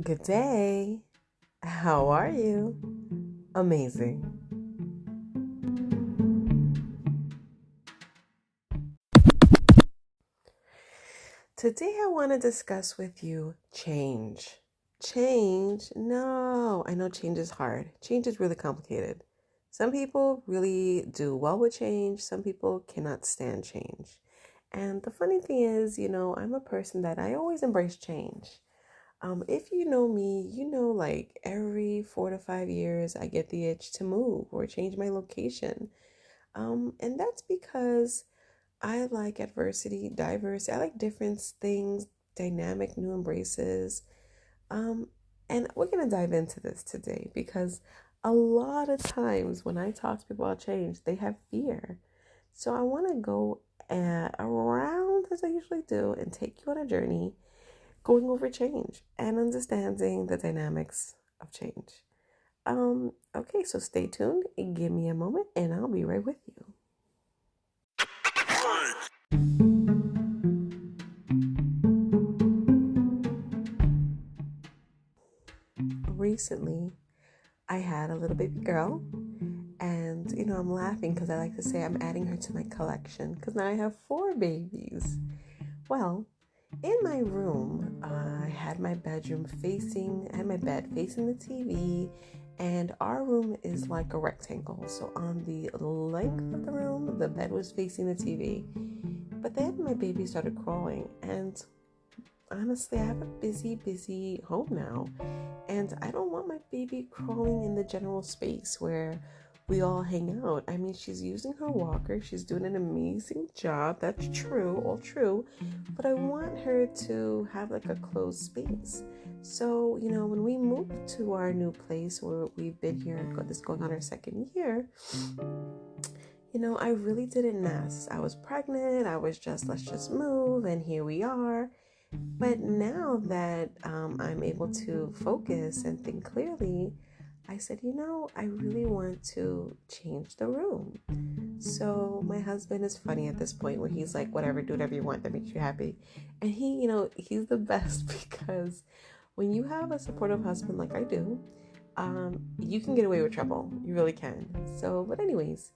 Good day. How are you? Amazing. Today I want to discuss with you change. Change? No, I know change is hard. Change is really complicated. Some people really do well with change. Some people cannot stand change. And the funny thing is, I'm a person that I always embrace change. If you know me, like every 4 to 5 years, I get the itch to move or change my location. And that's because I like adversity, diversity. I like different things, dynamic new embraces. Um, and we're gonna dive into this today because a lot of times when I talk to people about change, they have fear. So I want to go around as I usually do and take you on a journey going over change and understanding the dynamics of change. Okay, so stay tuned, give me a moment, and I'll be right with you. Recently, I had a little baby girl, and I'm laughing because I like to say I'm adding her to my collection because now I have four babies. Well, in my room, I had my I had my bed facing the TV, and our room is like a rectangle. So on the length of the room, the bed was facing the TV. But then my baby started crawling, and honestly, I have a busy home now, and I don't want my baby crawling in the general space where we all hang out. I mean, she's using her walker. She's doing an amazing job. That's true, all true. But I want her to have like a closed space. So, when we moved to our new place where we've been here, this going on our second year, I really didn't nest. I was pregnant. I was just, let's just move. And here we are. But now that I'm able to focus and think clearly, I said, I really want to change the room. So my husband is funny at this point where he's like, whatever, do whatever you want that makes you happy. And he's the best because when you have a supportive husband like I do, you can get away with trouble. You really can. So, but anyways,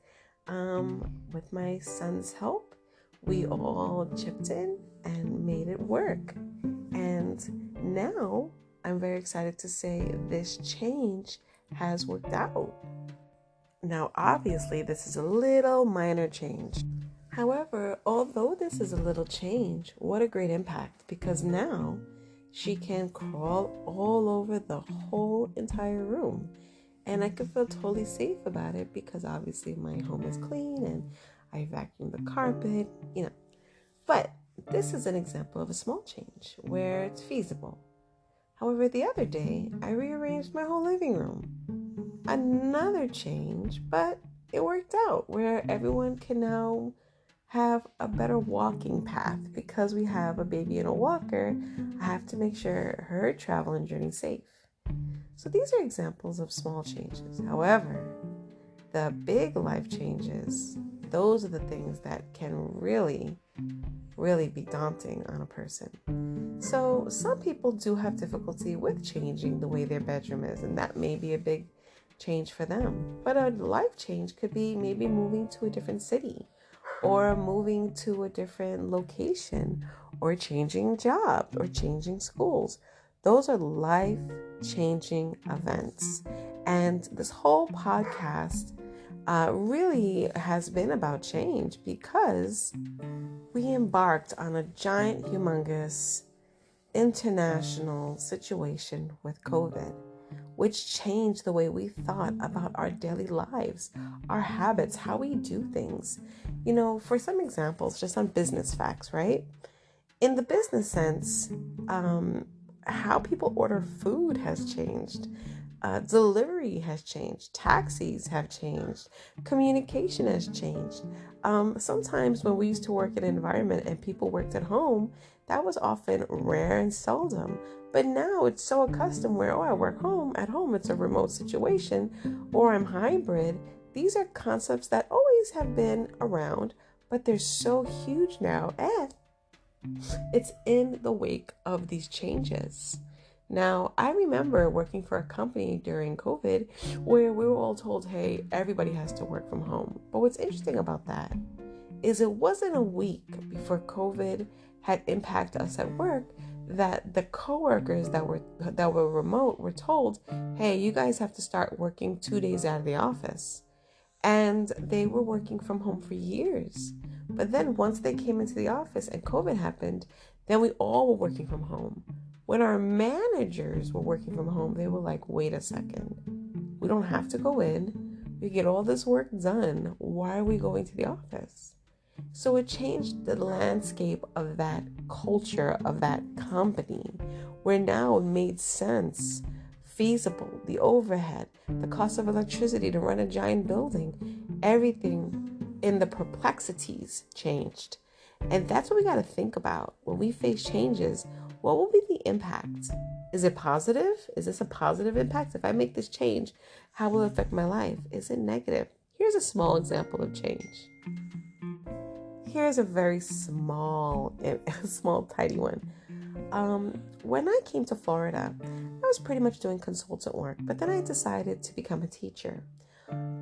with my son's help, we all chipped in and made it work. And now I'm very excited to say this change has worked out. Now, obviously, this is a little minor change. However, although this is a little change, what a great impact because now she can crawl all over the whole entire room. And I can feel totally safe about it because obviously my home is clean and I vacuum the carpet, But this is an example of a small change where it's feasible. However, the other day, I rearranged my whole living room. Another change, but it worked out where everyone can now have a better walking path because we have a baby in a walker. I have to make sure her travel and journey is safe. So these are examples of small changes. However, the big life changes, those are the things that can really be daunting on a person. So some people do have difficulty with changing the way their bedroom is, and that may be a big change for them. But a life change could be maybe moving to a different city or moving to a different location or changing jobs or changing schools. Those are life-changing events. And this whole podcast really has been about change because we embarked on a giant, humongous, international situation with COVID, which changed the way we thought about our daily lives, our habits, how we do things. For some examples, just on business facts, right? In the business sense, how people order food has changed. Delivery has changed. Taxis have changed. Communication has changed. Sometimes when we used to work in an environment and people worked at home, that was often rare and seldom. But now it's so accustomed where, I work at home, it's a remote situation, or I'm hybrid. These are concepts that always have been around, but they're so huge now, and it's in the wake of these changes. Now, I remember working for a company during COVID where we were all told, hey, everybody has to work from home. But what's interesting about that is it wasn't a week before COVID had impacted us at work that the coworkers that were remote were told, hey, you guys have to start working 2 days out of the office. And they were working from home for years. But then once they came into the office and COVID happened, then we all were working from home. When our managers were working from home, they were like, wait a second, we don't have to go in. We get all this work done. Why are we going to the office? So it changed the landscape of that culture of that company, where now it made sense, feasible, the overhead, the cost of electricity to run a giant building, everything in the perplexities changed. And that's what we got to think about when we face changes. What will be the impact? Is it positive? Is this a positive impact? If I make this change, how will it affect my life? Is it negative? Here's a small example of change. Here's a very small, tidy one. When I came to Florida, I was pretty much doing consultant work, but then I decided to become a teacher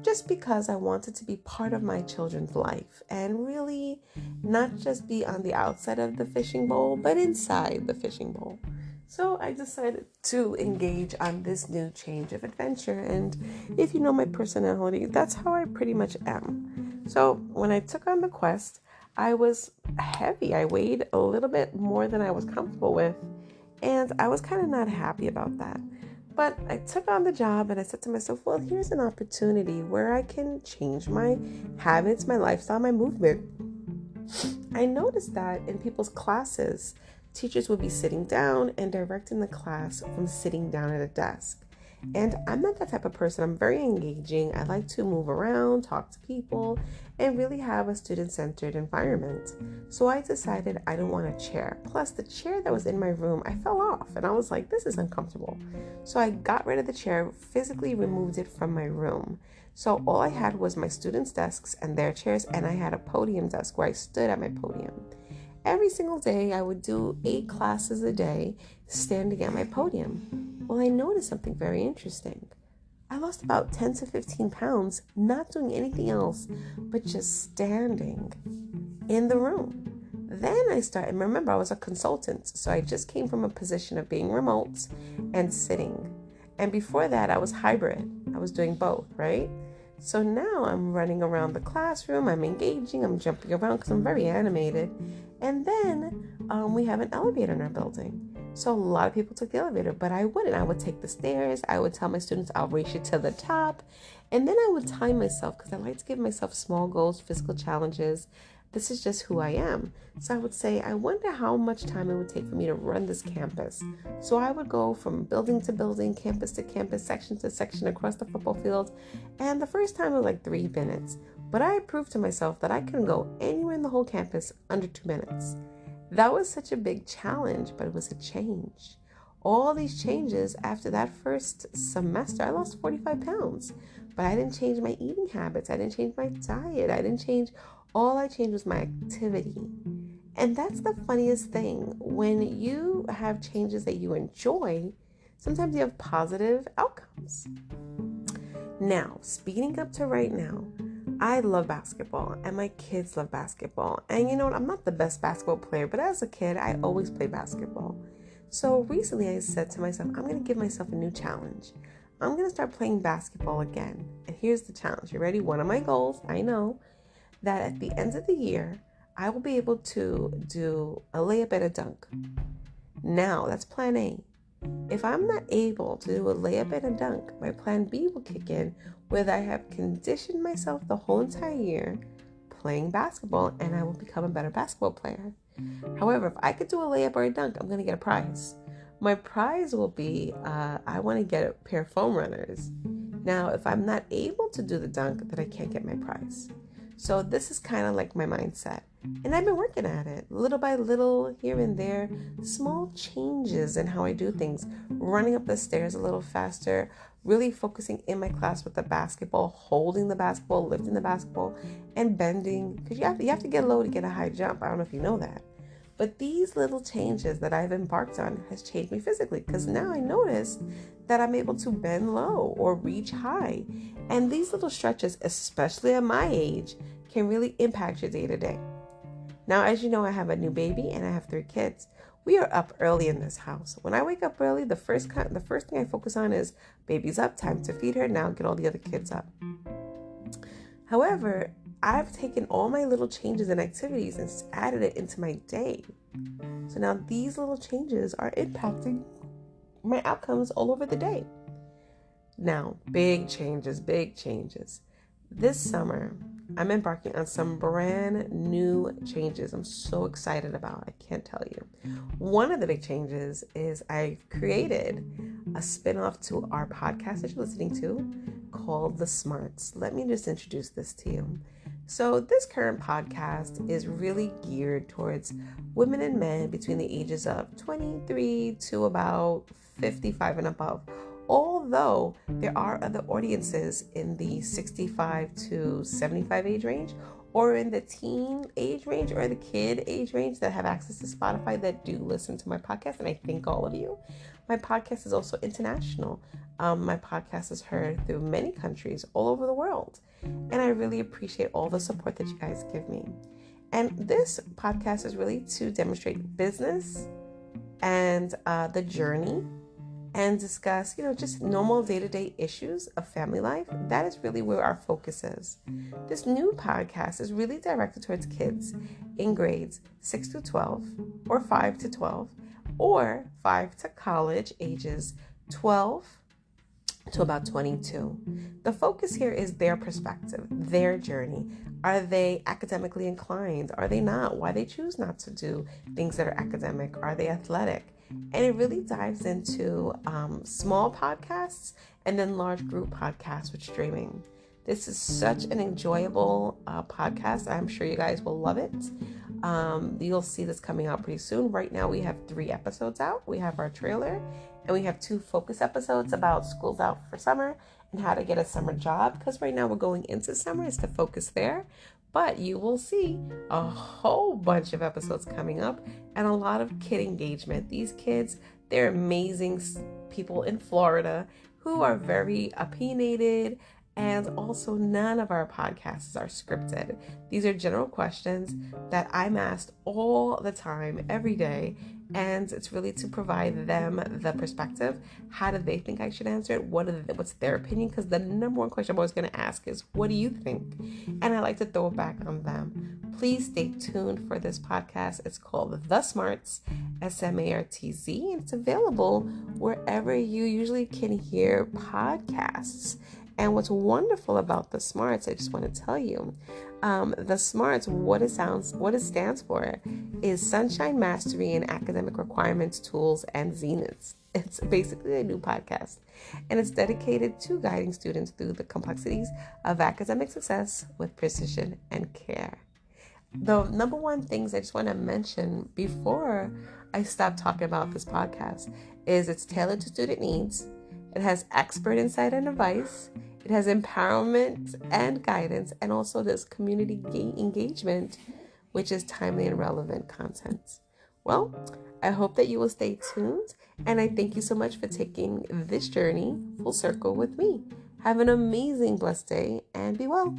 just because I wanted to be part of my children's life and really not just be on the outside of the fishing bowl, but inside the fishing bowl. So I decided to engage on this new change of adventure. And if you know my personality, that's how I pretty much am. So when I took on the quest, I was heavy. I weighed a little bit more than I was comfortable with. And I was kind of not happy about that. But I took on the job and I said to myself, well, here's an opportunity where I can change my habits, my lifestyle, my movement. I noticed that in people's classes, teachers would be sitting down and directing the class from sitting down at a desk. And I'm not that type of person. I'm very engaging. I like to move around, talk to people, and really have a student-centered environment. So I decided I don't want a chair. Plus, the chair that was in my room, I fell off. And I was like, this is uncomfortable. So I got rid of the chair, physically removed it from my room. So all I had was my students' desks and their chairs, and I had a podium desk where I stood at my podium. Every single day, I would do 8 classes a day standing at my podium. Well, I noticed something very interesting. I lost about 10 to 15 pounds not doing anything else but just standing in the room. Then I started, remember I was a consultant, so I just came from a position of being remote and sitting. And before that, I was hybrid. I was doing both, right? So now I'm running around the classroom, I'm engaging, I'm jumping around because I'm very animated. And then we have an elevator in our building. So a lot of people took the elevator, but I wouldn't. I would take the stairs. I would tell my students I'll race you to the top. And then I would time myself because I like to give myself small goals, physical challenges. This is just who I am. So I would say, I wonder how much time it would take for me to run this campus. So I would go from building to building, campus to campus, section to section across the football field. And the first time it was like 3 minutes. But I proved to myself that I can go anywhere in the whole campus under 2 minutes. That was such a big challenge, but it was a change. All these changes after that first semester, I lost 45 pounds. But I didn't change my eating habits. I didn't change my diet. I didn't change. All I changed was my activity. And that's the funniest thing. When you have changes that you enjoy, sometimes you have positive outcomes. Now, speeding up to right now, I love basketball and my kids love basketball. And you know what? I'm not the best basketball player, but as a kid, I always played basketball. So recently I said to myself, I'm going to give myself a new challenge. I'm going to start playing basketball again. And here's the challenge. You ready? One of my goals, I know, that at the end of the year, I will be able to do a layup and a dunk. Now, that's plan A. If I'm not able to do a layup and a dunk, my plan B will kick in, where I have conditioned myself the whole entire year playing basketball, and I will become a better basketball player. However, if I could do a layup or a dunk, I'm going to get a prize. My prize will be, I want to get a pair of foam runners. Now, if I'm not able to do the dunk, then I can't get my prize. So this is kind of like my mindset. And I've been working at it little by little, here and there, small changes in how I do things, running up the stairs a little faster, really focusing in my class with the basketball, holding the basketball, lifting the basketball, and bending. Because you have to get low to get a high jump. I don't know if you know that. But these little changes that I've embarked on has changed me physically, because now I notice that I'm able to bend low or reach high. And these little stretches, especially at my age, can really impact your day to day. Now, as you know, I have a new baby and I have 3 kids. We are up early in this house. When I wake up early, the first thing I focus on is baby's up, time to feed her, now get all the other kids up. However, I've taken all my little changes and activities and added it into my day. So now these little changes are impacting my outcomes all over the day. Now, big changes. This summer, I'm embarking on some brand new changes I'm so excited about. I can't tell you. One of the big changes is I've created a spinoff to our podcast that you're listening to called The Smarts. Let me just introduce this to you. So this current podcast is really geared towards women and men between the ages of 23 to about 55 and above. Although there are other audiences in the 65 to 75 age range, or in the teen age range, or the kid age range that have access to Spotify that do listen to my podcast, and I thank all of you. My podcast is also international. My podcast is heard through many countries all over the world, and I really appreciate all the support that you guys give me. And this podcast is really to demonstrate business and the journey, and discuss, just normal day-to-day issues of family life. That is really where our focus is. This new podcast is really directed towards kids in grades 6 to 12, or 5 to 12, or 5 to college, ages 12 to about 22. The focus here is their perspective, their journey. Are they academically inclined? Are they not? Why they choose not to do things that are academic? Are they athletic? And it really dives into small podcasts and then large group podcasts with streaming. This is such an enjoyable podcast. I'm sure you guys will love it. You'll see this coming out pretty soon. Right now we have 3 episodes out. We have our trailer, and we have 2 focus episodes about schools out for summer and how to get a summer job. Because right now we're going into summer, it's to focus there. But you will see a whole bunch of episodes coming up and a lot of kid engagement. These kids, they're amazing people in Florida who are very opinionated, and also none of our podcasts are scripted. These are general questions that I'm asked all the time, every day, and it's really to provide them the perspective. How do they think I should answer it? What's their opinion? Because the number one question I'm always going to ask is, what do you think? And I like to throw it back on them. Please stay tuned for this podcast. It's called The Smarts, SMARTZ, and it's available wherever you usually can hear podcasts. And what's wonderful about The Smarts, I just want to tell you, The Smarts, what it stands for is Sunshine Mastery in Academic Requirements, Tools, and Zeniths. It's basically a new podcast, and it's dedicated to guiding students through the complexities of academic success with precision and care. The number one things I just want to mention before I stop talking about this podcast is it's tailored to student needs. It has expert insight and advice. It has empowerment and guidance, and also this community engagement, which is timely and relevant content. Well, I hope that you will stay tuned, and I thank you so much for taking this journey full circle with me. Have an amazing, blessed day, and be well.